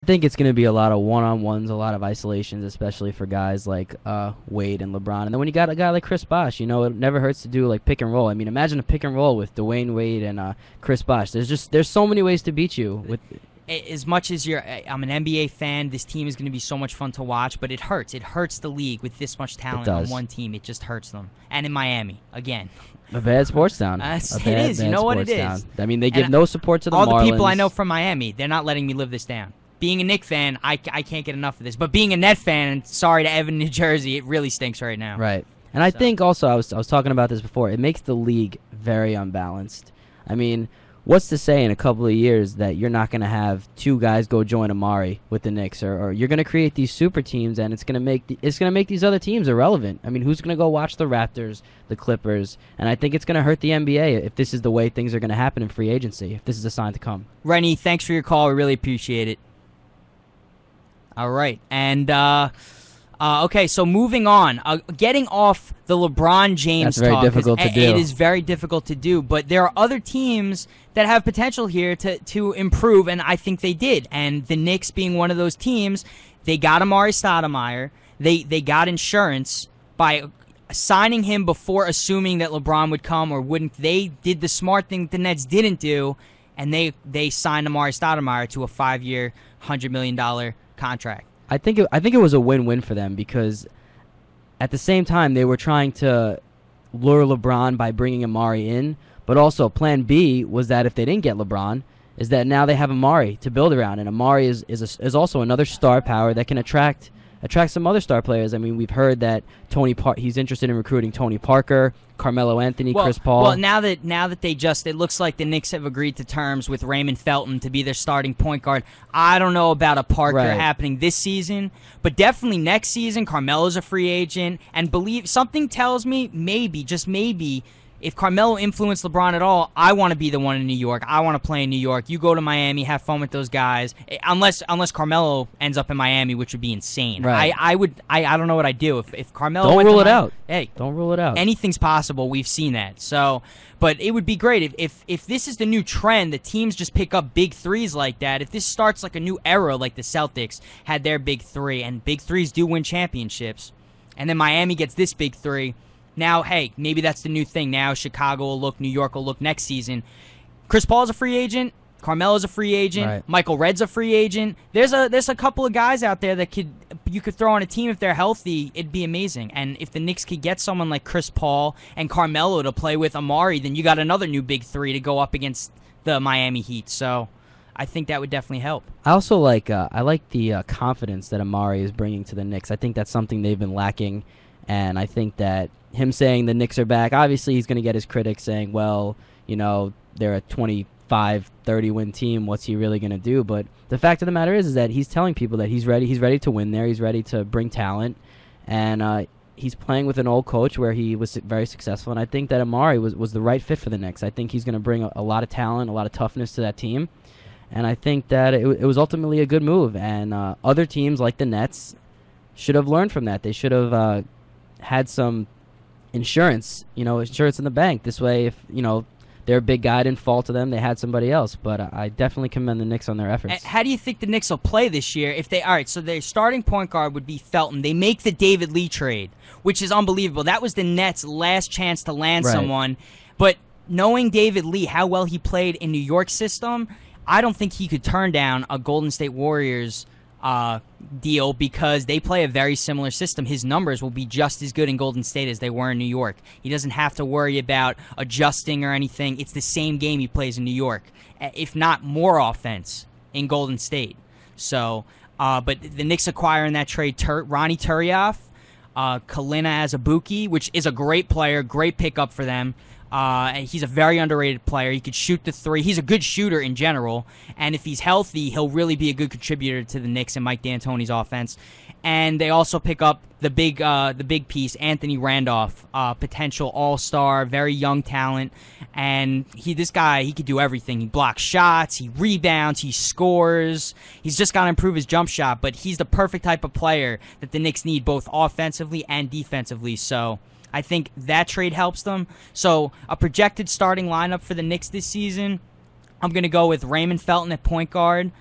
I think it's going to be a lot of one-on-ones, a lot of isolations, especially for guys like Wade and LeBron. And then when you got a guy like Chris Bosh, it never hurts to do like pick and roll. I mean, imagine a pick and roll with Dwayne Wade and Chris Bosh. There's so many ways to beat you with. As much as I'm an NBA fan, this team is going to be so much fun to watch, but it hurts. It hurts the league with this much talent on one team. It just hurts them. And in Miami, again. A bad sports town. It is. You know what it is. I mean, they give no support to the Marlins. All the people I know from Miami, they're not letting me live this down. Being a Knicks fan, I can't get enough of this. But being a Net fan, and sorry to Evan, New Jersey, it really stinks right now. Right. And I think also, I was talking about this before, it makes the league very unbalanced. I mean, what's to say in a couple of years that you're not going to have two guys go join Amari with the Knicks, or you're going to create these super teams, and it's going to make these other teams irrelevant. I mean, who's going to go watch the Raptors, the Clippers? And I think it's going to hurt the NBA if this is the way things are going to happen in free agency, if this is a sign to come. Rennie, thanks for your call. We really appreciate it. All right, and okay, so moving on, getting off the LeBron James talk. That's very difficult to do. It is very difficult to do, but there are other teams that have potential here to improve, and I think they did. And the Knicks being one of those teams, they got Amari Stoudemire. They got insurance by signing him before assuming that LeBron would come or wouldn't. They did the smart thing the Nets didn't do, and they signed Amari Stoudemire to a 5-year, $100 million contract. I think it was a win-win for them, because at the same time they were trying to lure LeBron by bringing Amari in, but also plan B was that if they didn't get LeBron, is that now they have Amari to build around, and Amari is also another star power that can attract some other star players. I mean, we've heard that he's interested in recruiting Tony Parker, Carmelo Anthony, Chris Paul. Well, now that it looks like the Knicks have agreed to terms with Raymond Felton to be their starting point guard. I don't know about a Parker happening this season, but definitely next season. Carmelo's a free agent, and something tells me maybe, just maybe, if Carmelo influenced LeBron at all, I want to be the one in New York. I want to play in New York. You go to Miami, have fun with those guys. Unless Carmelo ends up in Miami, which would be insane. Right. I don't know what I'd do if Carmelo. Don't went rule to it Miami, out. Hey, don't rule it out. Anything's possible. We've seen that. So, but it would be great if this is the new trend, that teams just pick up big threes like that. If this starts like a new era, like the Celtics had their big three, and big threes do win championships, and then Miami gets this big three. Now, hey, maybe that's the new thing. Now Chicago will look, New York will look next season. Chris Paul's a free agent. Carmelo's a free agent. Right. Michael Redd's a free agent. There's a couple of guys out there that you could throw on a team if they're healthy. It'd be amazing. And if the Knicks could get someone like Chris Paul and Carmelo to play with Amari, then you got another new big three to go up against the Miami Heat. So I think that would definitely help. I also like the confidence that Amari is bringing to the Knicks. I think that's something they've been lacking, and I think that him saying the Knicks are back, obviously he's going to get his critics saying, well, they're a 25, 30-win team. What's he really going to do? But the fact of the matter is that he's telling people that he's ready. He's ready to win there. He's ready to bring talent. And he's playing with an old coach where he was very successful. And I think that Amari was the right fit for the Knicks. I think he's going to bring a lot of talent, a lot of toughness to that team. And I think that it was ultimately a good move. And other teams like the Nets should have learned from that. They should have had some insurance in the bank. This way, if their big guy didn't fall to them, they had somebody else. But I definitely commend the Knicks on their efforts. How do you think the Knicks will play this year? All right, so their starting point guard would be Felton. They make the David Lee trade, which is unbelievable. That was the Nets' last chance to land someone. But knowing David Lee, how well he played in New York's system, I don't think he could turn down a Golden State Warriors deal, because they play a very similar system. His numbers will be just as good in Golden State as they were in New York. He doesn't have to worry about adjusting or anything. It's the same game he plays in New York, if not more offense in Golden State. So, but the Knicks acquire in that trade Ronnie Turiaf, Kalina Azubuike, which is a great player, great pickup for them. And he's a very underrated player. He could shoot the three. He's a good shooter in general. And if he's healthy, he'll really be a good contributor to the Knicks and Mike D'Antoni's offense. And they also pick up the big piece, Anthony Randolph, potential all-star, very young talent. And this guy, he could do everything. He blocks shots, he rebounds, he scores. He's just got to improve his jump shot. But he's the perfect type of player that the Knicks need, both offensively and defensively. So I think that trade helps them. So a projected starting lineup for the Knicks this season, I'm going to go with Raymond Felton at point guard,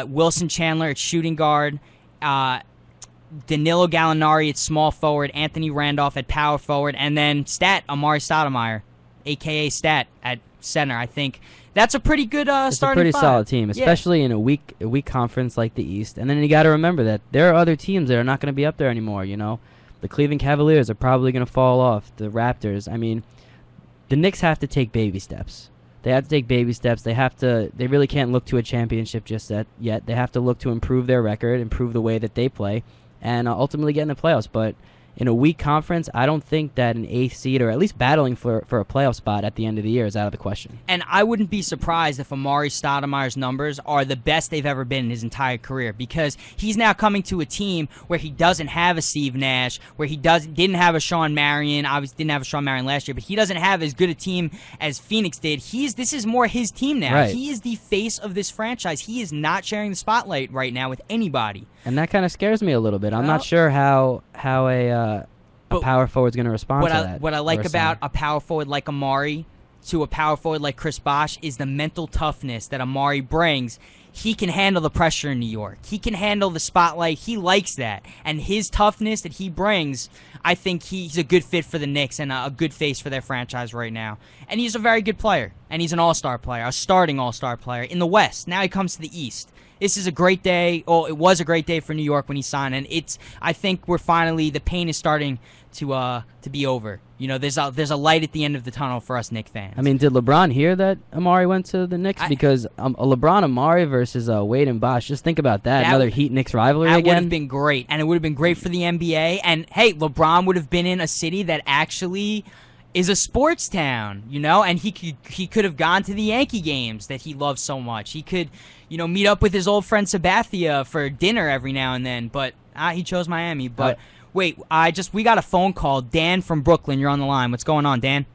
Wilson Chandler at shooting guard. Danilo Gallinari at small forward. Anthony Randolph at power forward. And then Amari Stoudemire, a.k.a. Stat, at center. I think that's a pretty good starting It's a pretty five. solid team, especially in a weak conference like the East. And then you got to remember that there are other teams that are not going to be up there anymore, you know. The Cleveland Cavaliers are probably going to fall off. The Raptors. I mean, the Knicks have to take baby steps. They have to take baby steps. They really can't look to a championship just yet. They have to look to improve their record, improve the way that they play, and ultimately get in the playoffs. But in a weak conference, I don't think that an 8th seed or at least battling for a playoff spot at the end of the year is out of the question. And I wouldn't be surprised if Amari Stoudemire's numbers are the best they've ever been in his entire career, because he's now coming to a team where he doesn't have a Steve Nash, where he didn't have a Sean Marion, obviously didn't have a Sean Marion last year, but he doesn't have as good a team as Phoenix did. This is more his team now. Right. He is the face of this franchise. He is not sharing the spotlight right now with anybody. And that kind of scares me a little bit. I'm not sure how a power forward's going to respond to that. What I like about a power forward like Amari to a power forward like Chris Bosh is the mental toughness that Amari brings. He can handle the pressure in New York. He can handle the spotlight. He likes that. And his toughness that he brings, I think he's a good fit for the Knicks and a good face for their franchise right now. And he's a very good player. And he's an all-star player, a starting all-star player in the West. Now he comes to the East. This is a great day. Oh, it was a great day for New York when he signed, and I think the pain is starting to be over. You know, there's a light at the end of the tunnel for us Knicks fans. I mean, did LeBron hear that Amari went to the Knicks? Because a LeBron Amari versus Wade and Bosh. Just think about that. Another Heat-Knicks rivalry again. That would have been great, and it would have been great for the NBA. And hey, LeBron would have been in a city that actually is a sports town, you know, and he could have gone to the Yankee games that he loves so much. He could, you know, meet up with his old friend Sabathia for dinner every now and then, but he chose Miami. But wait, we got a phone call. Dan from Brooklyn, you're on the line. What's going on, Dan?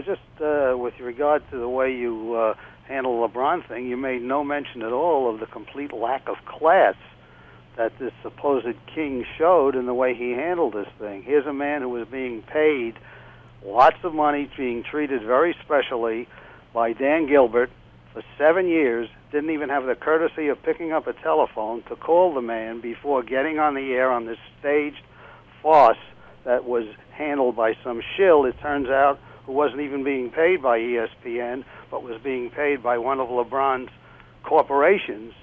Just with regard to the way you handle the LeBron thing, you made no mention at all of the complete lack of class that this supposed king showed in the way he handled this thing. Here's a man who was being paid lots of money, being treated very specially by Dan Gilbert for 7 years, didn't even have the courtesy of picking up a telephone to call the man before getting on the air on this staged farce that was handled by some shill, it turns out, who wasn't even being paid by ESPN, but was being paid by one of LeBron's corporations.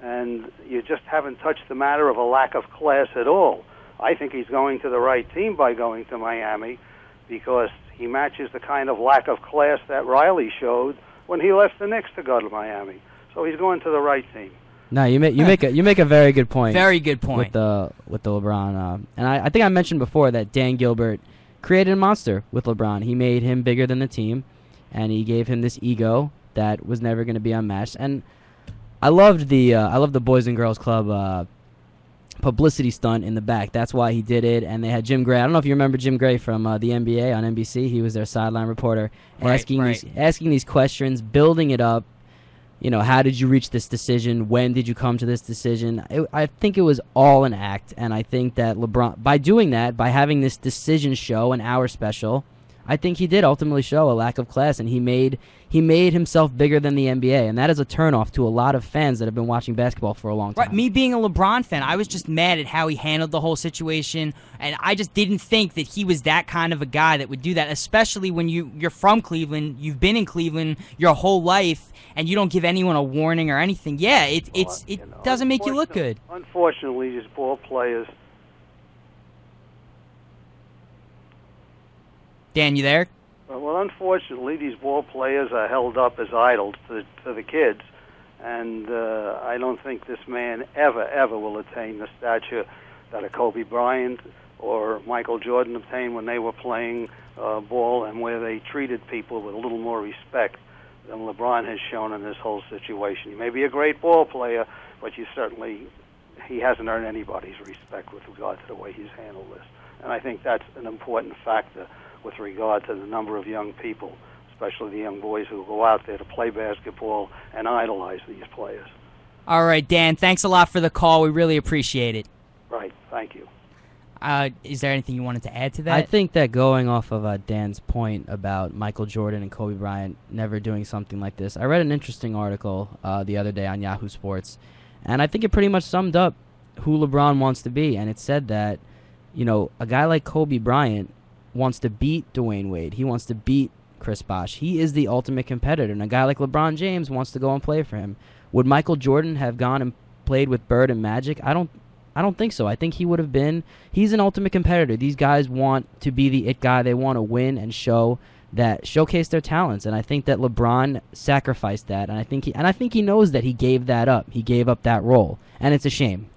And you just haven't touched the matter of a lack of class at all. I think he's going to the right team by going to Miami, because he matches the kind of lack of class that Riley showed when he left the Knicks to go to Miami. So he's going to the right team. No, you make a very good point. Very good point with the LeBron. And I think I mentioned before that Dan Gilbert created a monster with LeBron. He made him bigger than the team, and he gave him this ego that was never going to be unmatched. And I loved the Boys and Girls Club publicity stunt in the back. That's why he did it. And they had Jim Gray. I don't know if you remember Jim Gray from the NBA on NBC. He was their sideline reporter, asking these questions, building it up. You know, how did you reach this decision? When did you come to this decision? I think it was all an act, and I think that LeBron, by doing that, by having this decision show, an hour special, I think he did ultimately show a lack of class, and he made himself bigger than the NBA, and that is a turnoff to a lot of fans that have been watching basketball for a long time. Right, me being a LeBron fan, I was just mad at how he handled the whole situation, and I just didn't think that he was that kind of a guy that would do that, especially when you're from Cleveland, you've been in Cleveland your whole life, and you don't give anyone a warning or anything. Yeah, it doesn't make you look good. Unfortunately, these ball players... Dan, you there? Well, unfortunately, these ball players are held up as idols to the kids, and I don't think this man ever will attain the stature that a Kobe Bryant or Michael Jordan obtained when they were playing ball, and where they treated people with a little more respect than LeBron has shown in this whole situation. He may be a great ball player, but he hasn't earned anybody's respect with regard to the way he's handled this. And I think that's an important factor with regard to the number of young people, especially the young boys who go out there to play basketball and idolize these players. All right, Dan, thanks a lot for the call. We really appreciate it. Right, thank you. Is there anything you wanted to add to that? I think that going off of Dan's point about Michael Jordan and Kobe Bryant never doing something like this, I read an interesting article the other day on Yahoo Sports, and I think it pretty much summed up who LeBron wants to be. And it said that, a guy like Kobe Bryant wants to beat Dwayne Wade. He wants to beat Chris Bosh. He is the ultimate competitor. And a guy like LeBron James wants to go and play for him. Would Michael Jordan have gone and played with Bird and Magic? I don't think so. I think he would have been. He's an ultimate competitor. These guys want to be the it guy. They want to win and showcase their talents. And I think that LeBron sacrificed that. And I think he knows that he gave that up. He gave up that role, and it's a shame.